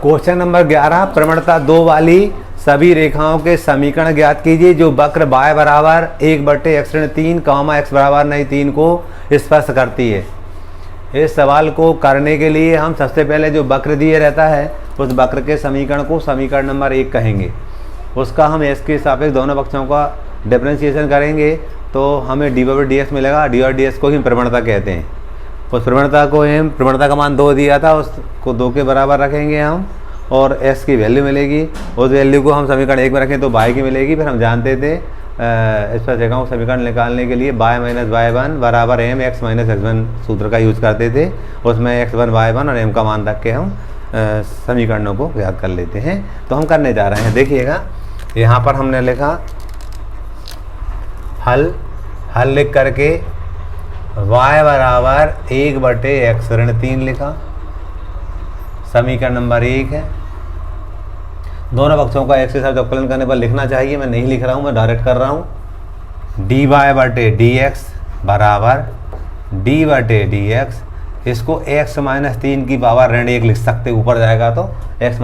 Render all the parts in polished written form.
Question number 11 प्रवणता 2 वाली सभी रेखाओं के समीकरण ज्ञात कीजिए जो वक्र y बराबर 1/x-3 x बराबर नहीं 3 को स्पर्श करती है। इस सवाल को करने के लिए हम सबसे पहले जो वक्र दिए रहता है उस वक्र के समीकरण को समीकरण नंबर 1 कहेंगे। उसका हम s के सापेक्ष दोनों पक्षों का डिफरेंशिएशन करेंगे तो हमें dy/dx मिलेगा। dy/dx को ही प्रवणता कहते हैं। उस प्रवणता को हम प्रवणता का मान 2 दिया था, उसको 2 के बराबर रखेंगे हम और s की वैल्यू मिलेगी। उस वैल्यू को हम समीकरण 1 में रखें तो y की मिलेगी। फिर हम जानते थे इस पर रेखाओं समीकरण निकालने के लिए y - y1 बराबर mx - x1 सूत्र का यूज करते थे। उसमें x1 y1 और m का मान रख के हम समीकरणों को याद कर लेते हैं। तो हम करने जा रहे हैं, देखिएगा यहाँ पर हमने लिखा हल लिख करके y बराबर 1/x-3 लिखा, समीकरण नंबर 1 है। दोनों पक्षों का x के साथ अवकलन करने पर लिखना चाहिए, मैं नहीं लिख रहा हूँ, मैं डायरेक्ट कर रहा हूँ। dy/dx बराबर d/dx, इसको x - 3 की पावर ऋण 1 लिख सकते, ऊपर जाएगा तो x -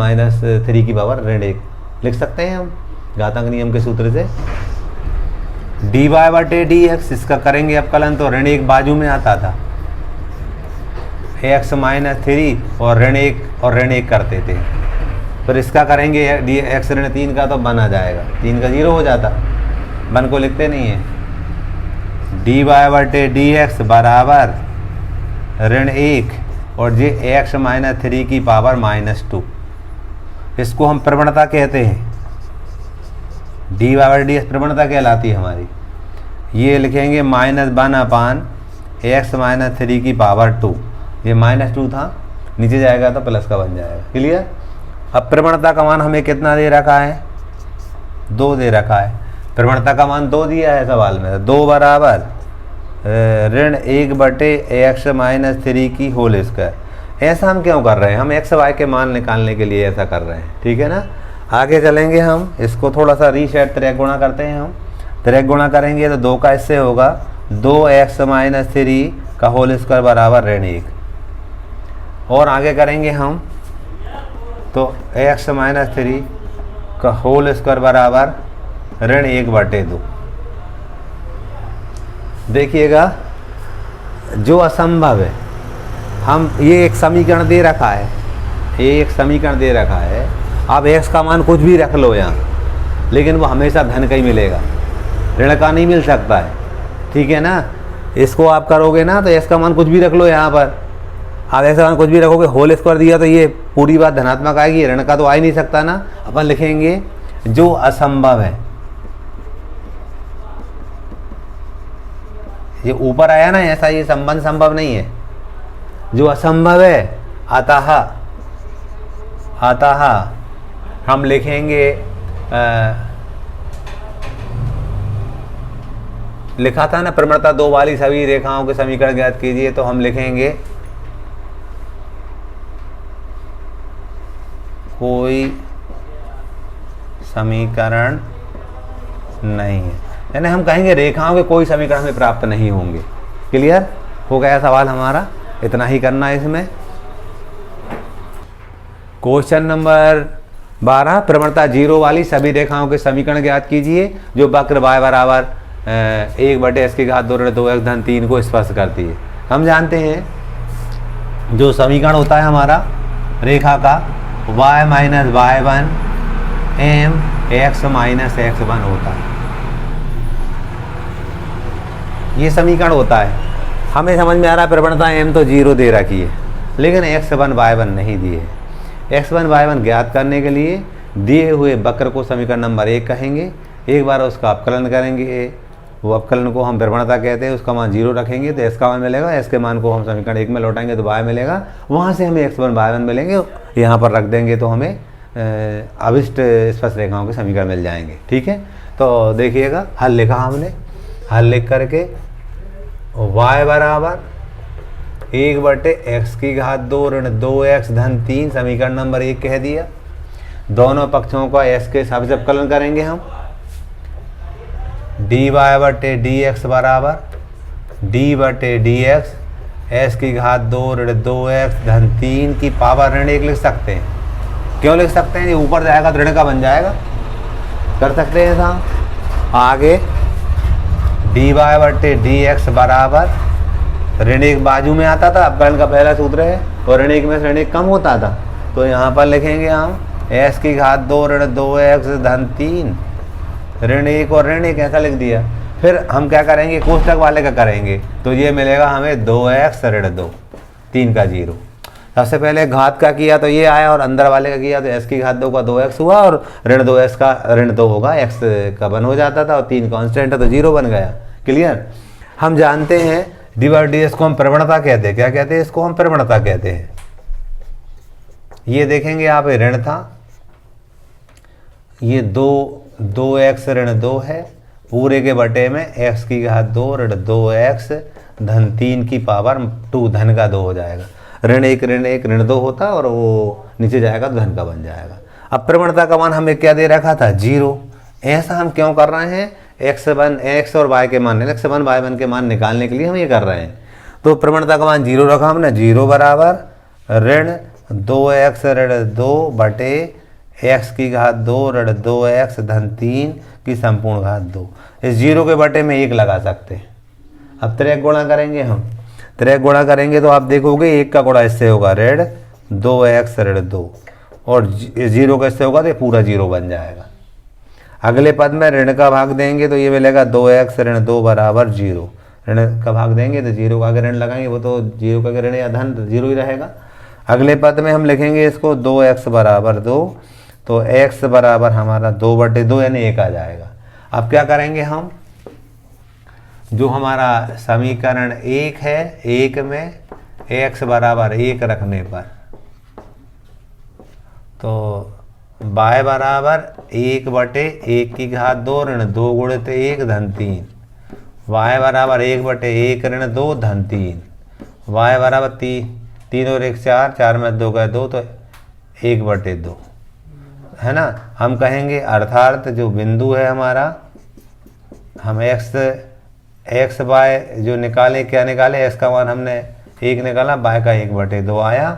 3 की पावर ऋण 1 लिख सकते हैं हम घातांक नियम के सूत्र से। dy/dx इसका करेंगे अवकलन तो ऋण 1 बाजू में आता था, x - 3 और ऋण 1 करते थे। फिर इसका करेंगे x ऋण 3 का तो 1 आ जाएगा, 3 का 0 हो जाता, 1 को लिखते नहीं है। dy/dx बराबर ऋण 1 और ये x - 3 की पावर -2, इसको हम प्रवणता कहते हैं। dy/dx प्रवणता कहलाती है हमारी। ये लिखेंगे -1/x - 3 की पावर 2, ये -2 था, नीचे जाएगा तो प्लस का बन जाएगा। क्लियर। अब प्रवणता का मान हमें कितना दे रखा है, 2 दे रखा है। प्रवणता का मान 2 दिया है सवाल में, 2 बराबर ऋण 1/x - 3 की होल स्क्वायर। ऐसा हम क्यों कर रहे हैं, हम x y के मान निकालने के लिए ऐसा कर रहे हैं, ठीक है ना। आगे चलेंगे हम, इसको थोड़ा सा रीसेट त्रिक गुणा करते हैं हम। त्रिक गुणा करेंगे तो 2 का इससे होगा 2x - 3 का होल स्क्वायर बराबर ऋण 1, और आगे करेंगे हम तो x - 3 का होल स्क्वायर बराबर ऋण 1/2। देखिएगा जो असंभव है, हम ये एक समीकरण दे रखा है, एक समीकरण दे रखा है। आप x का मान कुछ भी रख लो यहाँ, लेकिन वो हमेशा धन का ही मिलेगा, ऋण का नहीं मिल सकता है, ठीक है ना। इसको आप करोगे ना तो x का मान कुछ भी रख लो यहाँ पर, आप x का मान कुछ भी रखोगे, होल स्क्वायर दिया तो ये पूरी बात धनात्मक आएगी, ऋण का तो आ ही नहीं सकता ना। अपन लिखेंगे जो असंभव है, ये ऊपर आया ना ऐसा, ये संबंध संभव नहीं है। जो असंभव है अतः हम लिखेंगे लिखा था ना प्रवणता 2 वाली सभी रेखाओं के समीकरण ज्ञात कीजिए, तो हम लिखेंगे कोई समीकरण नहीं है, यानी हम कहेंगे रेखाओं के कोई समीकरण हमें प्राप्त नहीं होंगे। क्लियर हो गया सवाल हमारा, इतना ही करना है इसमें। क्वेश्चन नंबर 12 प्रवणता 0 वाली सभी रेखाओं के समीकरण ज्ञात कीजिए जो वक्र y बराबर 1/2x-2 को स्पर्श करती है। हम जानते हैं जो समीकरण होता है हमारा रेखा का y - y1 m x - x1 होता है, ये समीकरण होता है। हमें समझ में आ रहा है प्रवणता m तो 0 दे रखी है, लेकिन x1 y1 नहीं दिए है। x1 y1 ज्ञात करने के लिए दिए हुए वक्र को समीकरण नंबर 1 कहेंगे। एक बार उसका अवकलन करेंगे, वो अवकलन को हम प्रवणता कहते हैं, उसका मान 0 रखेंगे तो s का मान मिलेगा, s के मान को हम समीकरण 1 में लौटाएंगे तो y मिलेगा, वहाँ से हमें x1 y1 मिलेंगे, यहाँ पर रख देंगे तो हमें अभिष्ट स्पर्श रेखाओं के समीकरण मिल जाएंगे, ठीक है। तो देखिएगा हल लिखा हमने, हल लिख करके y बराबर 1/x² ऋण 2x धन 3 समीकरण नंबर 1 कह दिया। दोनों पक्षों का s के सापेक्ष अवकलन करेंगे हम। dy/dx बराबर d/dx s की घात 2 ऋण 2x धन 3 की पावर ऋण 1 लिख सकते हैं। क्यों लिख सकते हैं? ये ऊपर जाएगा तो ऋण का बन जाएगा, कर सकते हैं साहब। आगे dy बटे dx बराबर ऋण एक बाजू में आता था, अपकरण का पहला सूत्र है, और ऋण एक में से ऋण एक कम होता था, तो यहाँ पर लिखेंगे हम s की घात 2 ऋण 2x धन 3 ऋण 1 और ऋण 1 ऐसा लिख दिया। फिर हम क्या करेंगे, कोष्टक वाले का करेंगे, तो ये मिलेगा हमें 2x ऋण 2 3 का 0। सबसे पहले घात का किया तो ये आया, और अंदर वाले का किया तो s की घात 2 का 2x हुआ, और ऋण 2s का ऋण 2 होगा, x का 1 हो जाता था, और 3 कांस्टेंट है तो 0 बन गया। क्लियर? हम जानते हैं dy/dx को हम प्रवणता कहते हैं। क्या कहते हैं? इसको हम प्रवणता कहते हैं। ये देखेंगे आप, ऋण था, ये 2x ऋण 2 है, पूरे के बटे में x की घात 2 ऋण 2x धन 3 की पावर 2 धन का 2 हो जाएगा। ऋण 1 ऋण 2 होता, और वो नीचे जाएगा तो धन का बन जाएगा। अब प्रवणता का मान हमें क्या दे रखा था? 0। ऐसा हम क्यों कर रहे हैं? x और y के मान, x1 y1 के मान निकालने के लिए हम ये कर रहे हैं। तो प्रवणता का मान 0 रखा हमने, 0 बराबर ऋण 2x ऋण 2 बटे x की घात 2 ऋण 2x धन 3 की संपूर्ण घात 2। इस 0 के बटे में 1 लगा सकते हैं। अब त्रिक गुणा करेंगे हम, त्रिक गुणा करेंगे तो आप देखोगे 1 का गुणा इससे होगा ऋण 2x ऋण 2, और 0 का इससे होगा तो ये पूरा 0 बन जाएगा। अगले पद में ऋण का भाग देंगे तो ये मिलेगा 2x ऋण 2 बराबर 0। ऋण का भाग देंगे तो 0 का अगर ऋण लगाएंगे वो तो 0 का ऋण या धन 0 ही रहेगा। अगले पद में हम लिखेंगे इसको 2x बराबर 2, तो x बराबर हमारा 2/2 यानी 1 आ जाएगा। अब क्या करेंगे हम, जो हमारा समीकरण 1 है, 1 में x बराबर 1 रखने पर तो y बराबर 1/1 की घात 2 ऋण 2 गुणित 1 धन 3, y बराबर 1/1 ऋण 2 धन 3, y बराबर 3 और 1 4, 4 में 2 गए 2, तो 1/2 है ना। हम कहेंगे अर्थात जो बिंदु है हमारा, हम x y जो निकालें, क्या निकाले, x का मान हमने 1 निकाला, y का 1/2 आया।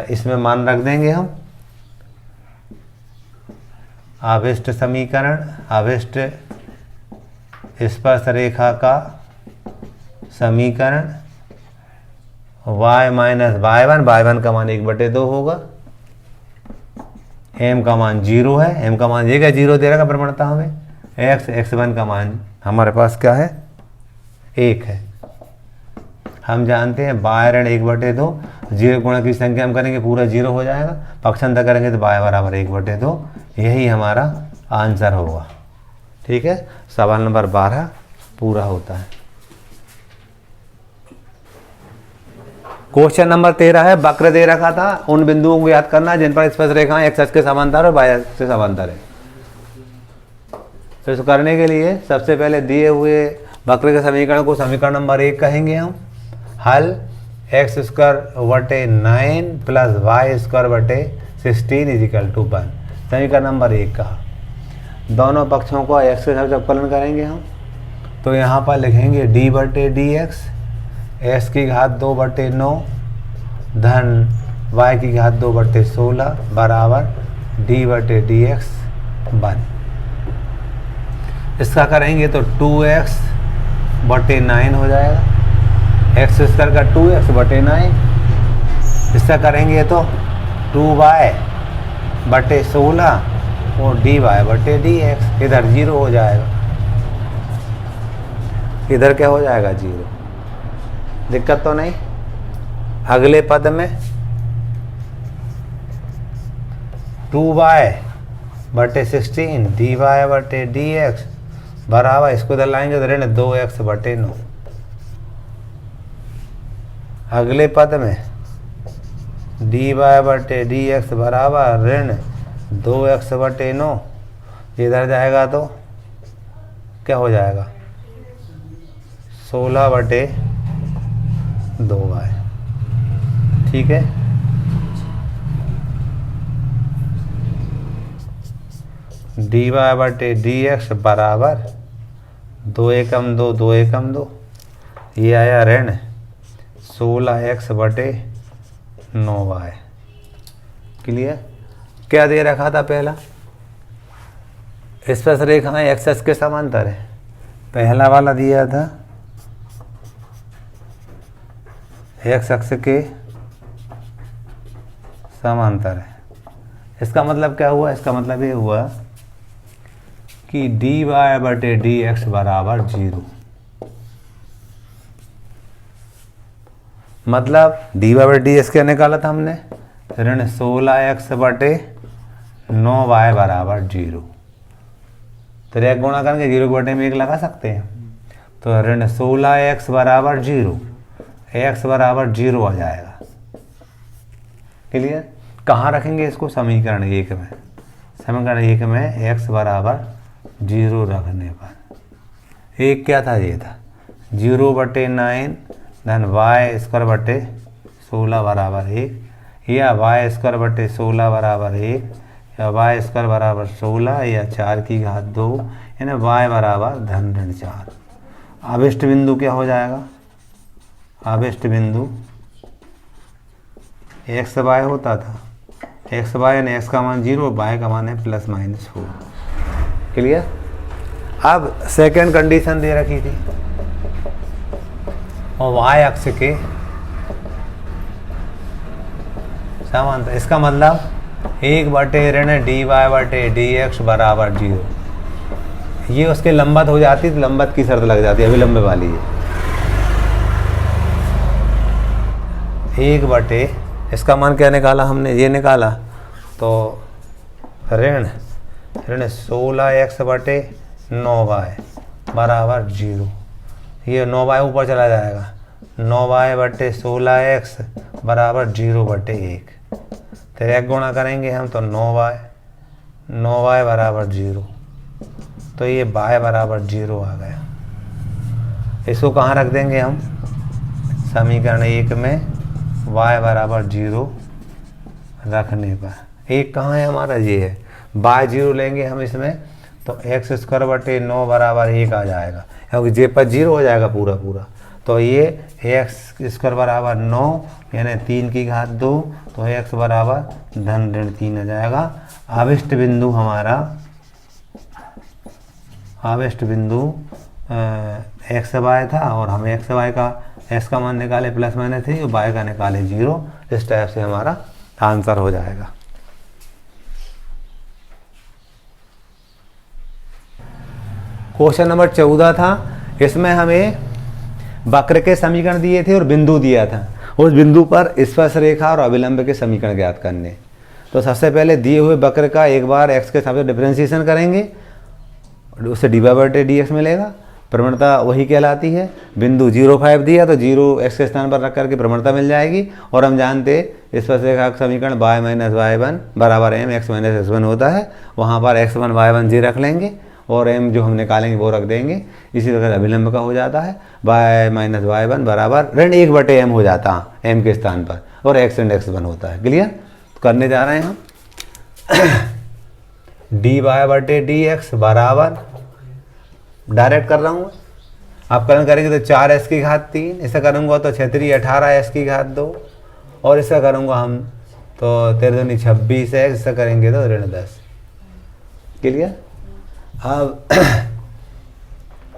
इसमें मान रख देंगे हम आविष्ट समीकरण, आविष्ट स्पर्श रेखा का समीकरण y माइनस y1 का मान 1/2 होगा, m का मान 0 है, m का मान ये क्या 0 दे रहा है प्रवणता हमें, x1 का मान हमारे पास क्या है 1 है। हम जानते हैं y ऋण 1/2, 0 गुणा की संख्या हम करेंगे पूरा 0 हो जाएगा, पक्षांतर करेंगे तो y बराबर 1/2, यही हमारा आंसर होगा। ठीक है, सवाल नंबर 12 पूरा होता है। क्वेश्चन नंबर 13 है, वक्र दे रखा था, उन बिंदुओं को याद करना जिन पर स्पर्श रेखाएं x अक्ष के समांतर और y अक्ष के समांतर है। तो इसको करने के लिए सबसे पहले दिए हुए वक्र के समीकरण को समीकरण नंबर 1 कहेंगे हम। हल x² बटे 9 प्लस y² बटे 16 इजिकल टू 1, समीकरण नंबर 1 का। दोनों पक्षों को x के साथ अवकलन करेंगे हम, तो यहाँ पर लिखेंगे d/dx x की घात 2/9 धन y की घात 2/16 बराबर d/dx 1। इसका करेंगे तो 2x/9 हो जाएगा, x² का 2x/9। इसका करेंगे तो 2y/16 और dy/dx, इधर 0 हो जाएगा, इधर क्या हो जाएगा 0, दिक्कत तो नहीं। अगले पद में 2y/16 dy/dx बराबर, इसको इधर लाएंगे तो ऋण 2x/9। अगले पद में dy/dx बराबर ऋण 2x/9, इधर जाएगा तो क्या हो जाएगा 16/2y। ठीक है, dy/dx बराबर 2 एकम 2 2 एकम 2, ये आया ऋण 16x/9y। क्लियर। क्या दे रखा था पहला, स्पर्श रेखाएं एक्स एक्स के समांतर है, पहला वाला दिया था एक्स एक्स के समांतर है। इसका मतलब क्या हुआ, इसका मतलब ये हुआ कि डी वाई बटे डी एक्स बराबर 0। मतलब डी वाई बटे डी एक्स क्या निकाला था हमने, ऋण 16x बटे 9y बराबर 0। तो एक गुणा करेंगे 0 के बटे में 1 लगा सकते हैं, तो ऋण 16x बराबर 0, x बराबर 0 आ जाएगा। क्लियर। कहाँ रखेंगे इसको, समीकरण 1 में। समीकरण 1 में x बराबर 0 रखने पर एक क्या था, ये था 0 बटे 9 धन वाई स्क्वायर बटे 16 बराबर 1, या वाई स्क्वायर बटे 16 बराबर 1, या वाई स्क्वायर बराबर 16 या 4 की घात 2, यानी वाई बराबर धन ऋण 4। अभिष्ट बिंदु क्या हो जाएगा, अभिष्ट बिंदु एक्स वाई होता था, एक्स वाई यानी एक्स का मान 0, वाई का मान है ±4। क्लियर। अब सेकेंड कंडीशन दे रखी थी, और वाई अक्ष के समांतर, इसका मतलब 1 बटे ऋण डी वाई बटे डी एक्स बराबर 0। ये उसके लंबत हो जाती तो लंबत की शर्त लग जाती है, अभिलंब वाली है। 1 बटे, इसका मान क्या निकाला हमने, ये निकाला, तो ऋण 16x बटे 9y बराबर 0। ये 9y ऊपर चला जाएगा, 9y बटे 16x बराबर 0 बटे 1। तो एक गुणा करेंगे हम तो 9y बराबर 0, तो ये y बराबर 0 आ गया। इसको कहाँ रख देंगे हम, समीकरण 1 में y बराबर 0 रखने पर। एक कहाँ है हमारा, ये है, y 0 लेंगे हम इसमें तो एक्स स्क्वायर बटे 9 बराबर 1 आ जाएगा, क्योंकि जे पर 0 हो जाएगा पूरा पूरा। तो ये एक्स स्क्वायर बराबर 9 यानी 3 की घात 2, तो एक्स बराबर धन ऋण 3 आ जाएगा। अभिष्ट बिंदु हमारा, अभिष्ट बिंदु एक्स वाई था, और हमें एक्स वाई का एक्स का मान निकाले ±3 और वाई का निकाले 0। इस टाइप से हमारा आंसर हो जाएगा। क्वेश्चन नंबर 14 था, इसमें हमें वक्र के समीकरण दिए थे और बिंदु दिया था, उस बिंदु पर स्पर्श रेखा और अभिलंब के समीकरण ज्ञात करने। तो सबसे पहले दिए हुए वक्र का एक बार x के साथ डिफरेंशिएशन करेंगे, उससे डी वाई बटे डी एक्स मिलेगा, प्रवणता वही कहलाती है। बिंदु 0,5 दिया तो 0 x के स्थान पर रख करके प्रवणता मिल जाएगी। और हम जानते स्पर्श रेखा का समीकरण y माइनस y1 बराबर m x माइनस x1 होता है, वहाँ पर x1 y1 जी रख लेंगे और m जो हम निकालेंगे वो रख देंगे। इसी तरह अभिलंब का हो जाता है y माइनस y1 बराबर ऋण 1 बटे m हो जाता है m के स्थान पर, और x ऋण x1 होता है। क्लियर। तो करने जा रहे हैं हम डी वाई बटे डी एक्स बराबर, डायरेक्ट कर रहा हूँ, आप कलन करेंगे तो 4s की घात 3, ऐसा करूँगा तो 6 3 18s की घात 2, और ऐसा करूँगा हम तो 13 दूनी 26 है, ऐसा करेंगे तो ऋण 10। क्लियर। अब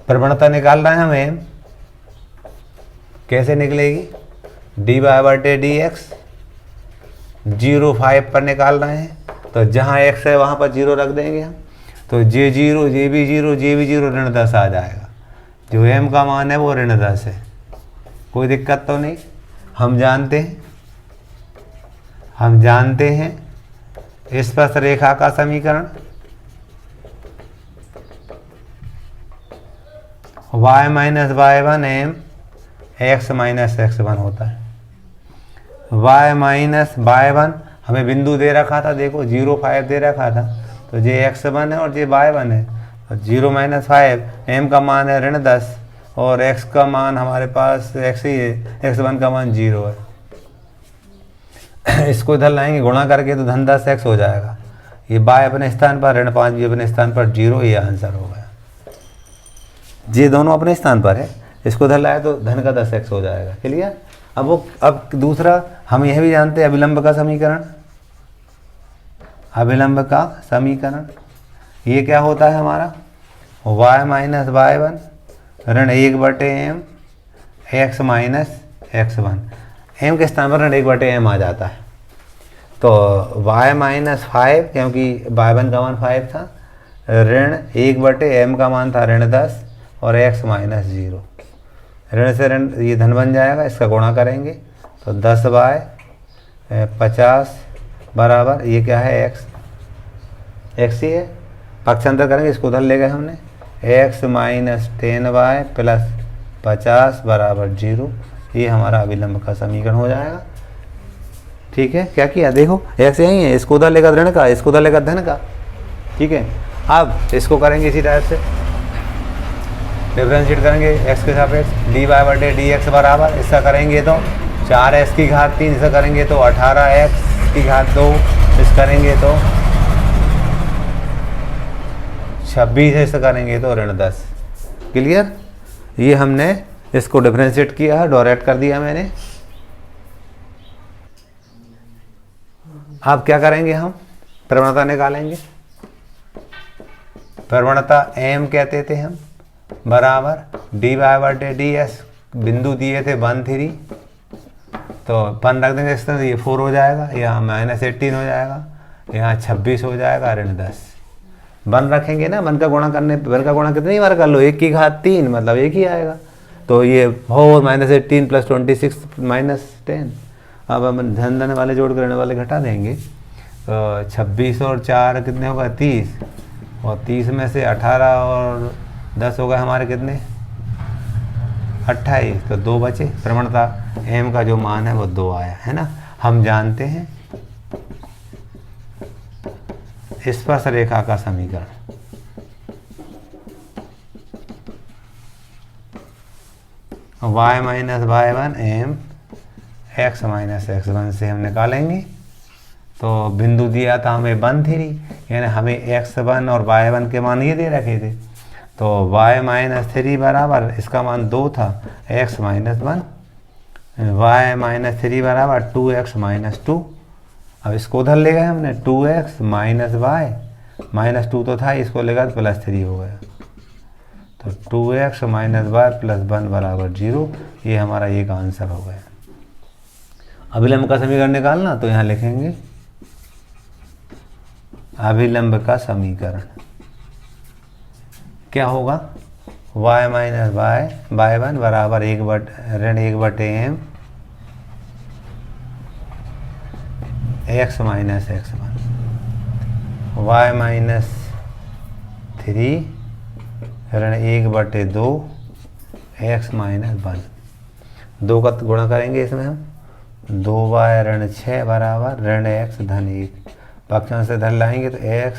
प्रवणता निकाल रहे हैं हमें, कैसे निकलेगी, डी वाई बटे डी एक्स 0,5 पर निकाल रहे हैं, तो जहाँ x है वहाँ पर 0 रख देंगे हम, तो J0 JB0 ऋण 10 आ जाएगा। जो m का मान है वो ऋण 10 है, कोई दिक्कत तो नहीं। हम जानते हैं स्पर्श रेखा का समीकरण y minus y1 m x minus x1 होता है। y माइनस y1 हमें बिंदु दे रखा था, देखो 0,5 दे रखा था, तो जे x1 है और जे y1 है, और 0 माइनस 5 m का मान है ऋण 10, और x का मान हमारे पास x ही है, x1 का मान 0 है। इसको इधर लाएंगे गुणा करके तो धन 10x हो जाएगा। ये y अपने स्थान पर, ऋण 5 भी अपने स्थान पर 0, ये आंसर हो गया। ये दोनों अपने स्थान पर है, इसको इधर लाए तो धन का 10x हो जाएगा। क्लियर। अब दूसरा हम यह भी जानते हैं अभिलंब का समीकरण, अभिलंब का समीकरण। ये क्या होता है हमारा, y माइनस वाई वन ऋण 1/m x minus x1। m के स्थान पर ऋण 1/m आ जाता है। तो y माइनस 5, क्योंकि y1 का मान 5 था, ऋण 1/m का मान था ऋण 10 और x माइनस 0। ऋण से ऋण ये धन बन जाएगा, इसका गुणा करेंगे तो 10/50 बराबर ये क्या है, x ही है। पक्षांतर करेंगे, इसको उधर ले गए हमने, x माइनस 10y प्लस 50 बराबर 0। ये हमारा अभिलंब का समीकरण हो जाएगा। ठीक है, क्या किया देखो, x यही है, इसको उधर लेकर ऋण का, इसको उधर लेकर धन का। ठीक है, अब इसको करेंगे इसी टाइप से, डिफरेंशिएट करेंगे x के सापेक्ष, dy/dx बराबर, इसका करेंगे तो 4x की घात 3, इसका करेंगे तो 18x की घात 2, इस करेंगे तो 26 है, इसका करेंगे तो ऋण 10। क्लियर, ये हमने इसको डिफरेंशिएट किया है, डायरेक्ट कर दिया मैंने। अब क्या करेंगे, हम प्रवणता निकालेंगे। प्रवणता m कहते थे हम, बराबर dy/dx, बिंदु दिए थे 1 3, तो 1 रख देंगे इस तरह, ये 4 हो जाएगा, यहाँ -18 हो जाएगा, यहाँ 26 हो जाएगा, ऋण 10। 1 रखेंगे ना, 1 का गुणा करने, 1 का गुणा कितनी बार कर लो, 1 की घात 3 मतलब 1 ही आएगा। तो ये 4 -18 प्लस 26 -10। अब हम धन धन वाले जोड़ कर ऋण वाले घटा देंगे, तो 26 और 4 कितने होगा, 30, और 30 में से 18 और 10 होगा हमारे कितने, 28, तो 2 बचे। प्रवणता m का जो मान है वो 2 आया है ना। हम जानते हैं स्पर्श रेखा का समीकरण, y minus y one m x minus x1 से हम निकालेंगे। तो बिंदु दिया था हमें 1 3, यानी हमें x1 और y1 के मान ये दे रखे थे, तो y माइनस 3 बराबर, इसका मान 2 था, x माइनस 1, y माइनस 3 बराबर 2x माइनस 2। अब इसको उधर ले गए हमने, 2x माइनस y माइनस 2 तो था, इसको लेगा तो +3 हो गया, तो 2x माइनस y प्लस 1 बराबर 0। ये हमारा एक आंसर हो गया। अभिलंब का समीकरण निकालना, तो यहाँ लिखेंगे अभिलंब का समीकरण क्या होगा, y माइनस y/1 बराबर ऋण 1/m x minus x1, y minus 3 ऋण 1/2 x माइनस 1। 2 का गुणा करेंगे इसमें हम, 2y ऋण 6 बराबर ऋण x धन 1। पक्षांश से धन लाएंगे तो x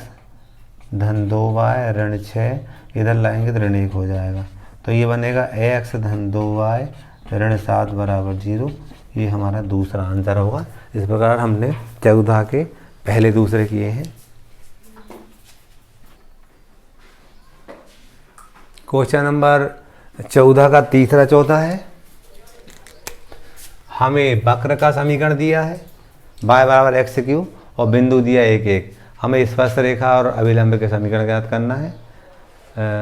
धन 2y ऋण 6, इधर लाएंगे तो ऋण 1 हो जाएगा, तो ये बनेगा x धन 2y ऋण 7 बराबर 0। ये हमारा दूसरा आंसर होगा। इस प्रकार हमने 14 के पहले दूसरे किए हैं। क्वेश्चन नंबर 14 का तीसरा चौथा है। हमें वक्र का समीकरण दिया है, y बराबर x³ और बिंदु दिया 1 1। हमें स्पर्श रेखा और अभिलंब के समीकरण ज्ञात करना है।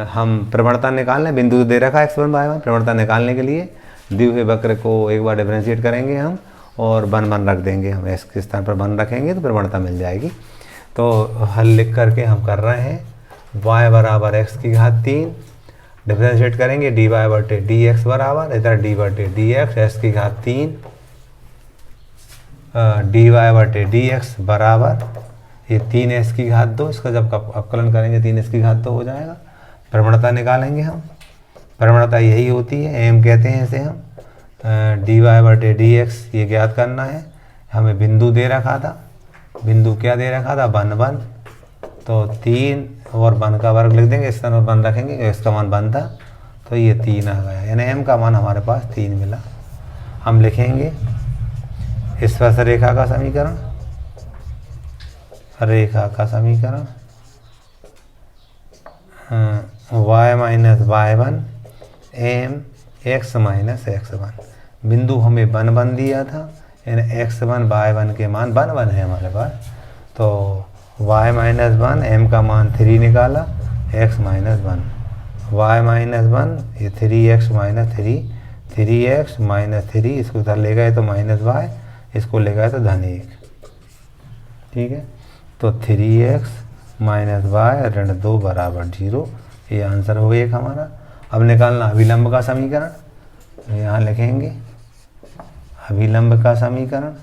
हम प्रवणता निकालने, बिंदु दे रखा है x1 y1, प्रवणता निकालने के लिए दिए हुए वक्र को एक बार डिफरेंशिएट करेंगे हम, और 1 1 रख देंगे हम, x के स्थान पर 1 रखेंगे तो प्रवणता मिल जाएगी। तो हल लिख करके हम कर रहे हैं, y बराबर x की घात 3, डिफरेंशिएट करेंगे dy/dx बराबर, इधर d/dx x की घात 3 dy/dx बराबर ये 3s की घात 2, इसका जब अवकलन करेंगे 3s की घात 2 हो जाएगा। प्रवणता निकालेंगे हम, प्रवणता यही होती है, m कहते हैं इसे हम, dy/dx ये ज्ञात करना है। हमें बिंदु दे रखा था, बिंदु क्या दे रखा था, 1 1, तो 3 और 1 का वर्ग लिख देंगे, इस तरह 1 रखेंगे, इसका मान 1 था, तो ये 3 आ गया, यानी m का मान हमारे पास 3 मिला। हम लिखेंगे स्पर्श रेखा का समीकरण, रेखा का समीकरण y minus y1 m x minus x1। बिंदु हमें 1 1 दिया था, यानी x1 y1 के मान 1 1 है हमारे पास, तो y माइनस 1, m का मान 3 निकाला, x माइनस 1, y माइनस 1, ये 3x माइनस 3, 3x माइनस 3, इसको उधर ले गए तो माइनस y, इसको ले गए तो धन 1। ठीक है, तो 3x माइनस y ऋण 2 बराबर 0, ये आंसर हो गया एक हमारा। अब निकालना अभिलंब का समीकरण, तो यहाँ लिखेंगे अभिलंब का समीकरण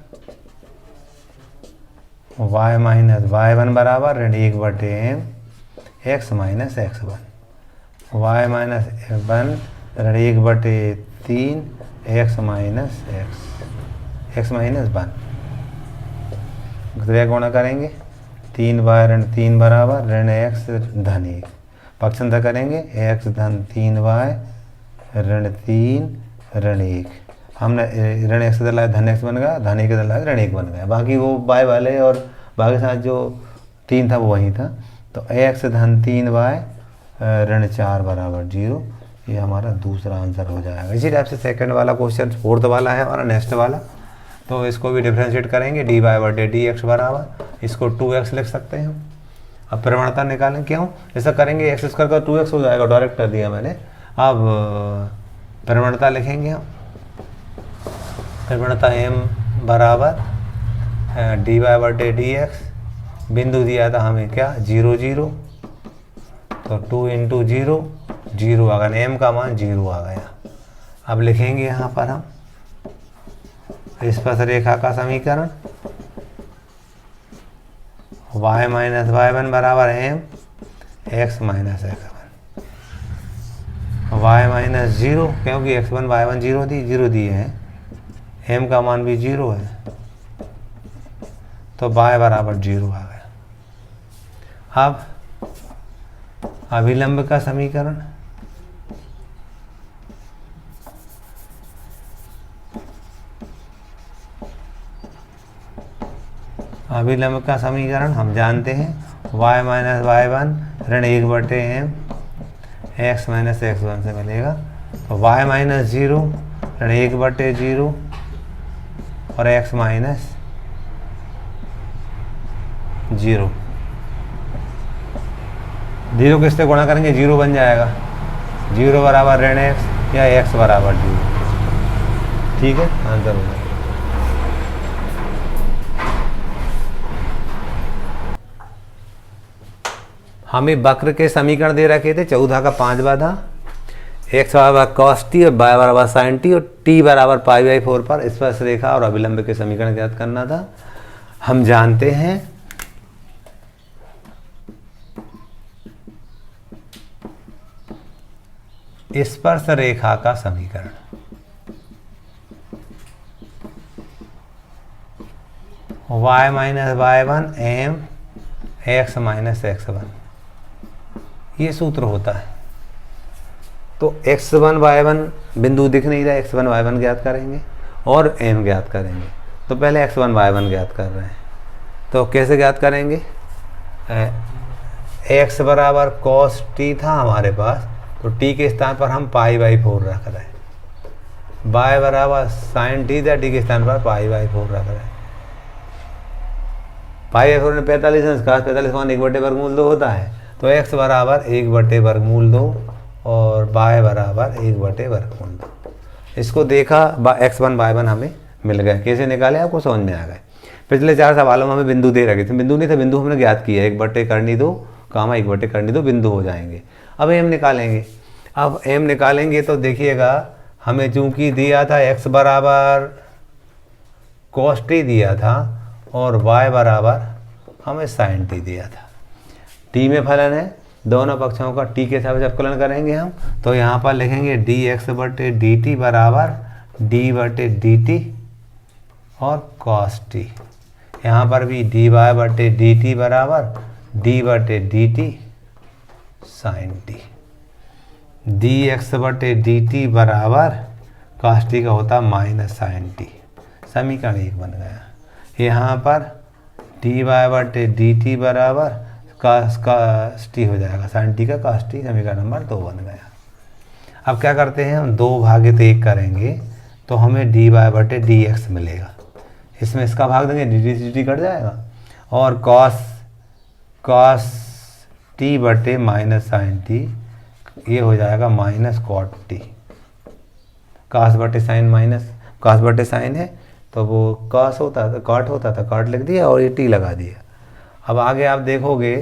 y माइनस y1 बराबर ऋण 1/m x minus x1, y minus 1 ऋण 1/3 x माइनस x माइनस 1, गुणा करेंगे 3y ऋण 3 बराबर ऋण x धन 1, पक्षांतर करेंगे x धन 3y ऋण 3 ऋण 1, हमने ऋण x से लाया धन x बन गया, धन 1 से लाया ऋण 1 बन गया, बाकी वो y वाले और बाकी साथ जो 3 था वो वही था। तो x धन 3y ऋण 4 बराबर 0, ये हमारा दूसरा आंसर हो जाएगा। इसी टाइप से सेकंड वाला क्वेश्चन फोर्थ वाला है हमारा नेक्स्ट वाला, तो इसको भी डिफ्रेंशिएट करेंगे dy/dx बराबर, इसको 2x लिख सकते हैं हम। अब प्रवणता निकालें, क्यों ऐसा करेंगे, x स्क्वायर का 2x हो जाएगा, डायरेक्ट कर दिया मैंने। अब प्रवणता लिखेंगे हम, प्रवणता m बराबर dy/dx, बिंदु दिया था हमें क्या 0 0, तो 2 इंटू 0 0 आ गया, m का मान 0 आ गया। अब लिखेंगे यहाँ पर हम स्पर्श रेखा का समीकरण y माइनस y1 बराबर m x minus x1, y minus 0, क्योंकि x1 y1 0 दिए हैं, m का मान भी 0 है, तो y बराबर 0 आ गया। अब अभिलंब का समीकरण अभिलंब का समीकरण हम जानते हैं y माइनस y1 ऋण 1/m x माइनस x1 से मिलेगा, तो y माइनस 0 ऋण 1/0 और x माइनस 0, 0 किससे गुणा करेंगे 0 बन जाएगा, 0 बराबर ऋण x या x बराबर 0। ठीक है, आंसर हो जाएगा। हमें वक्र के समीकरण दे रखे थे, 14 का 5वां था, x बराबर cos t और y बराबर sin t और t बराबर π/4 पर स्पर्श रेखा और अभिलंब के समीकरण ज्ञात करना था। हम जानते हैं स्पर्श रेखा का समीकरण y minus y1 m x minus x1, ये सूत्र होता है। तो x1 y1 बिंदु दिख नहीं रहा, x1 y1 ज्ञात करेंगे और m ज्ञात करेंगे। तो पहले x1 y1 ज्ञात कर रहे हैं, तो कैसे ज्ञात करेंगे, x बराबर cos t था हमारे पास, तो t के स्थान पर हम π/4 रख रहे हैं, y बराबर sin t था, t के स्थान पर π/4 रख रहे हैं। π/4 में 45 45 मान 1/√2 होता है, तो x बराबर 1/√2 और y बराबर 1/√2। इसको देखा, x1 y1 हमें मिल गए, कैसे निकाले आपको समझ में आ गए। पिछले 4 सवालों में हमें बिंदु दे रखे थे, बिंदु नहीं था, बिंदु हमने ज्ञात किया 1/2 कामा 1/2 बिंदु हो जाएंगे। अब m निकालेंगे, अब m निकालेंगे तो देखिएगा हमें चूंकि दिया था x बराबर cos t दिया था और y बराबर हमें sin t दिया था। t में फलन है, दोनों पक्षों का t के हिसाब से अवकलन करेंगे हम, तो यहाँ पर लिखेंगे dx/dt बराबर d/dt और cos t, यहाँ पर भी dy/dt बराबर d/dt sin t, dx/dt बराबर cos t का होता माइनस sin t, समीकरण 1 बन गया। यहाँ पर dy/dt बराबर cos t हो जाएगा, sin t का cos t, समीकरण नंबर 2 बन गया। अब क्या करते हैं हम, 2/1 करेंगे तो हमें dy/dx मिलेगा, इसमें इसका भाग देंगे dt कट जाएगा और cos cos t बटे माइनस साइन टी, ये हो जाएगा माइनस कॉट टी। cos बटे साइन माइनस cos बटे साइन है तो वो cos होता था, कॉट होता था, कॉट लिख दिया और ये t लगा दिया। अब आगे आप देखोगे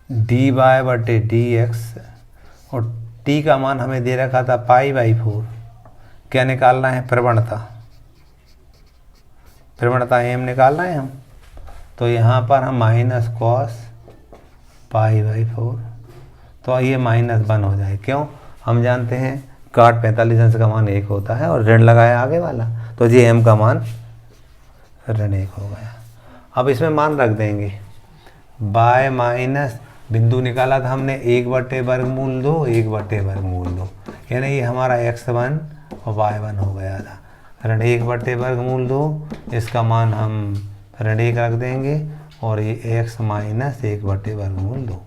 dy बटे dx, और t का मान हमें दे रखा था π/4। क्या निकालना है? प्रवणता, प्रवणता m निकालना है हम। तो यहाँ पर हम माइनस कॉस π/4, तो ये -1 हो जाए। क्यों? हम जानते हैं cot 45 अंश का मान 1 होता है और ऋण लगाया आगे वाला, तो ये m का मान ऋण 1 हो गया। अब इसमें मान रख देंगे बाय माइनस, बिंदु निकाला था हमने 1/वर्गमूल 2, 1/वर्गमूल 2, यानी ये हमारा x1 और y1 हो गया था। ऋण 1/वर्गमूल 2, इसका मान हम ऋण 1 रख देंगे और ये x माइनस 1/वर्गमूल 2।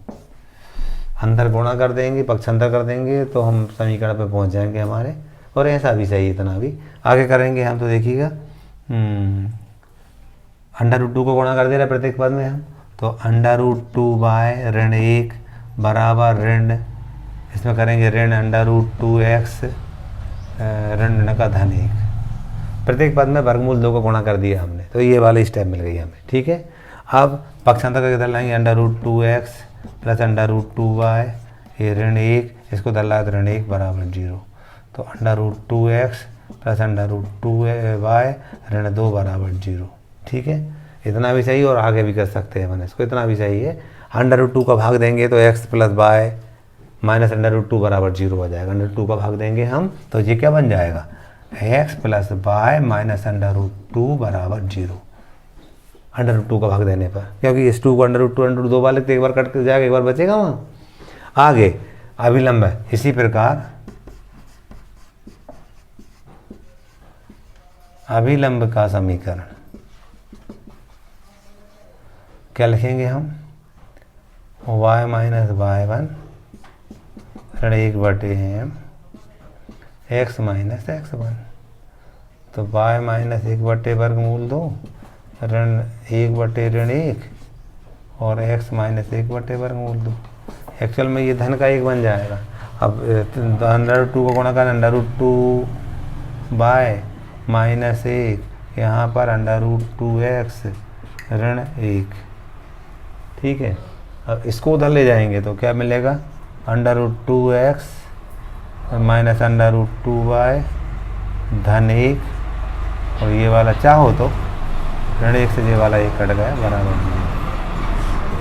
अंतर गुणा कर देंगे, पक्षांतर कर देंगे तो हम समीकरण पे पहुंच जाएंगे हमारे। और ऐसा भी सही, इतना भी आगे करेंगे हम। तो देखिएगा √2 को गुणा कर दे रहे प्रत्येक पद में हम, तो √2 बाय ऋण 1 बराबर ऋण, इसमें करेंगे ऋण √2x ऋण का धन 1। प्रत्येक पद में वर्गमूल 2 को गुणा कर दिया हमने, तो ये वाली स्टेप मिल गई हमें। ठीक है, अब पक्षांतर करके इधर लाएंगे √2x प्लस √2y, ये ऋण 1, इसको इधर लाए ऋण 1 बराबर 0, तो √2x प्लस √2y ऋण 2 बराबर 0। ठीक है, इतना भी सही, और आगे भी कर सकते हैं मैंने इसको, इतना भी सही है। √2 का भाग देंगे तो x प्लस y माइनस √2 बराबर 0 हो जाएगा। √2 का भाग देंगे हम तो ये क्या बन जाएगा? x प्लस y माइनस √2 बराबर 0। √2 का भाग देने पर, क्योंकि इस 2 को √2 वाले तो एक बार कट कर जाएगा, एक बार बचेगा वहाँ। आगे अभिलंब है, इसी प्रकार अभिलंब का समीकरण क्या लिखेंगे हम? y माइनस y1 ऋण 1/m x माइनस x1, तो y माइनस 1/वर्गमूल 2 ऋण 1/1 और x माइनस 1/वर्गमूल 2। एक्चुअल में ये धन का 1 बन जाएगा। अब √2 को गुणा कर √2 बाय माइनस 1, यहाँ पर √2x ऋण 1। ठीक है, अब इसको उधर ले जाएंगे तो क्या मिलेगा? √2x माइनस √2y धन 1, और ये वाला चाहो तो ऋण 1 से ये वाला 1 कट गया बराबर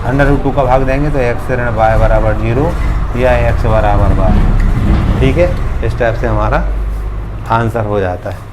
0। √2 का भाग देंगे तो x ऋण y बराबर 0 या x बराबर y। ठीक है, इस टाइप से हमारा आंसर हो जाता है।